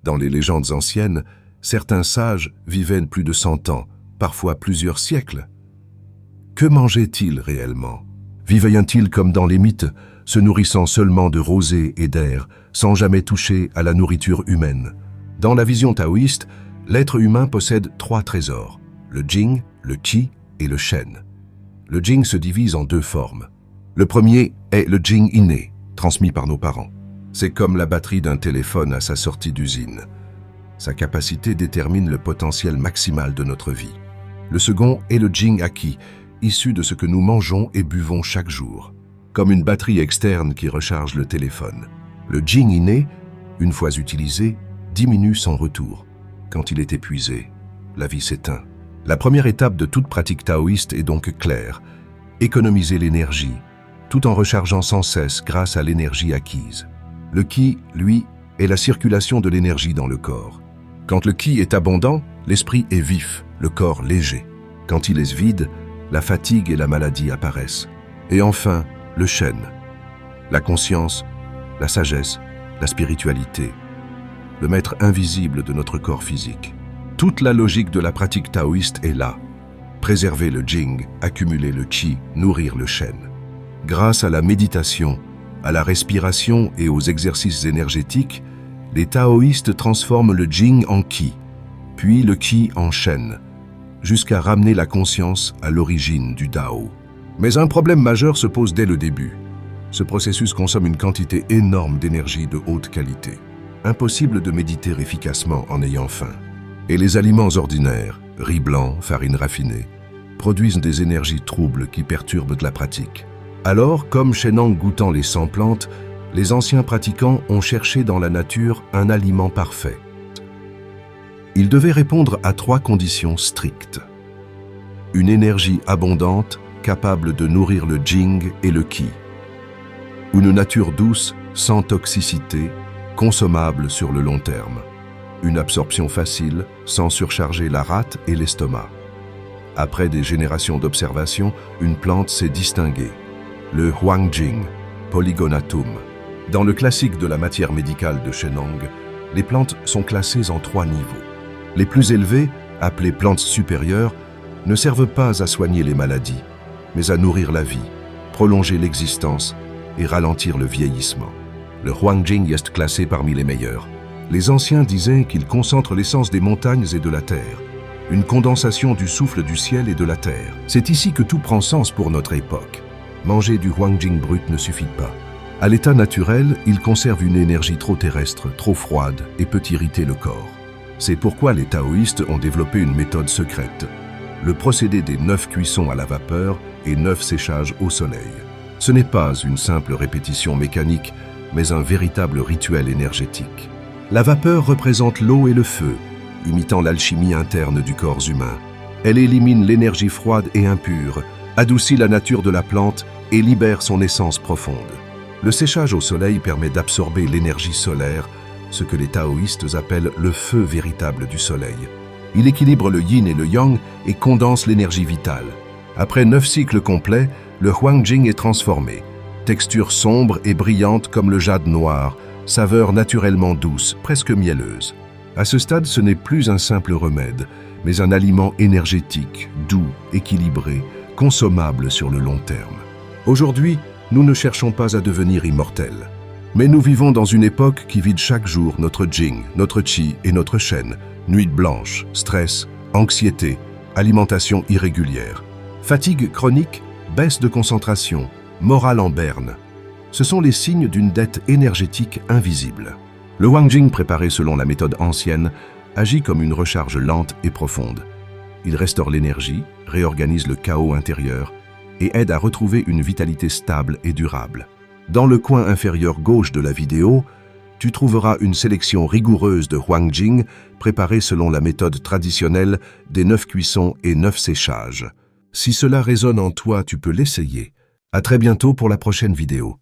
Dans les légendes anciennes, certains sages vivaient plus de 100 ans, parfois plusieurs siècles. Que mangeaient-ils réellement? Vivaient-ils comme dans les mythes, se nourrissant seulement de rosée et d'air, sans jamais toucher à la nourriture humaine? Dans la vision taoïste, l'être humain possède 3 trésors, le jing, le qi et le shen. Le jing se divise en 2 formes. Le premier est le jing inné, transmis par nos parents. C'est comme la batterie d'un téléphone à sa sortie d'usine. Sa capacité détermine le potentiel maximal de notre vie. Le second est le jing acquis, issu de ce que nous mangeons et buvons chaque jour, comme une batterie externe qui recharge le téléphone. Le jing inné, une fois utilisé, diminue sans retour. Quand il est épuisé, la vie s'éteint. La première étape de toute pratique taoïste est donc claire: économiser l'énergie, tout en rechargeant sans cesse grâce à l'énergie acquise. Le qi, lui, est la circulation de l'énergie dans le corps. Quand le qi est abondant, l'esprit est vif, le corps léger. Quand il est vide, la fatigue et la maladie apparaissent. Et enfin, le shen, la conscience, la sagesse, la spiritualité, le maître invisible de notre corps physique. Toute la logique de la pratique taoïste est là. Préserver le jing, accumuler le qi, nourrir le shen. Grâce à la méditation, à la respiration et aux exercices énergétiques, les taoïstes transforment le jing en qi, puis le qi en shen, jusqu'à ramener la conscience à l'origine du Tao. Mais un problème majeur se pose dès le début. Ce processus consomme une quantité énorme d'énergie de haute qualité. Impossible de méditer efficacement en ayant faim. Et les aliments ordinaires, riz blanc, farine raffinée, produisent des énergies troubles qui perturbent la pratique. Alors, comme Shenang goûtant les 100 plantes, les anciens pratiquants ont cherché dans la nature un aliment parfait. Ils devaient répondre à 3 conditions strictes. Une énergie abondante, capable de nourrir le jing et le qi. Une nature douce, sans toxicité, consommable sur le long terme. Une absorption facile, sans surcharger la rate et l'estomac. Après des générations d'observation, une plante s'est distinguée. Le Huangjing, Polygonatum. Dans le classique de la matière médicale de Shenang, les plantes sont classées en 3 niveaux. Les plus élevées, appelées plantes supérieures, ne servent pas à soigner les maladies, mais à nourrir la vie, prolonger l'existence et ralentir le vieillissement. Le Huangjing est classé parmi les meilleurs. Les anciens disaient qu'il concentre l'essence des montagnes et de la terre, une condensation du souffle du ciel et de la terre. C'est ici que tout prend sens pour notre époque. Manger du Huangjing brut ne suffit pas. À l'état naturel, il conserve une énergie trop terrestre, trop froide et peut irriter le corps. C'est pourquoi les taoïstes ont développé une méthode secrète, le procédé des 9 cuissons à la vapeur et 9 séchages au soleil. Ce n'est pas une simple répétition mécanique, mais un véritable rituel énergétique. La vapeur représente l'eau et le feu, imitant l'alchimie interne du corps humain. Elle élimine l'énergie froide et impure, adoucit la nature de la plante et libère son essence profonde. Le séchage au soleil permet d'absorber l'énergie solaire, ce que les taoïstes appellent le feu véritable du soleil. Il équilibre le yin et le yang et condense l'énergie vitale. Après 9 cycles complets, le Huangjing est transformé. Texture sombre et brillante comme le jade noir, saveur naturellement douce, presque mielleuse. À ce stade, ce n'est plus un simple remède, mais un aliment énergétique, doux, équilibré, consommable sur le long terme. Aujourd'hui, nous ne cherchons pas à devenir immortels. Mais nous vivons dans une époque qui vide chaque jour notre jing, notre qi et notre shen. Nuit blanche, stress, anxiété, alimentation irrégulière. Fatigue chronique, baisse de concentration, morale en berne. Ce sont les signes d'une dette énergétique invisible. Le Huangjing, préparé selon la méthode ancienne, agit comme une recharge lente et profonde. Il restaure l'énergie, réorganise le chaos intérieur et aide à retrouver une vitalité stable et durable. Dans le coin inférieur gauche de la vidéo, tu trouveras une sélection rigoureuse de Huangjing préparée selon la méthode traditionnelle des 9 cuissons et 9 séchages. Si cela résonne en toi, tu peux l'essayer. À très bientôt pour la prochaine vidéo.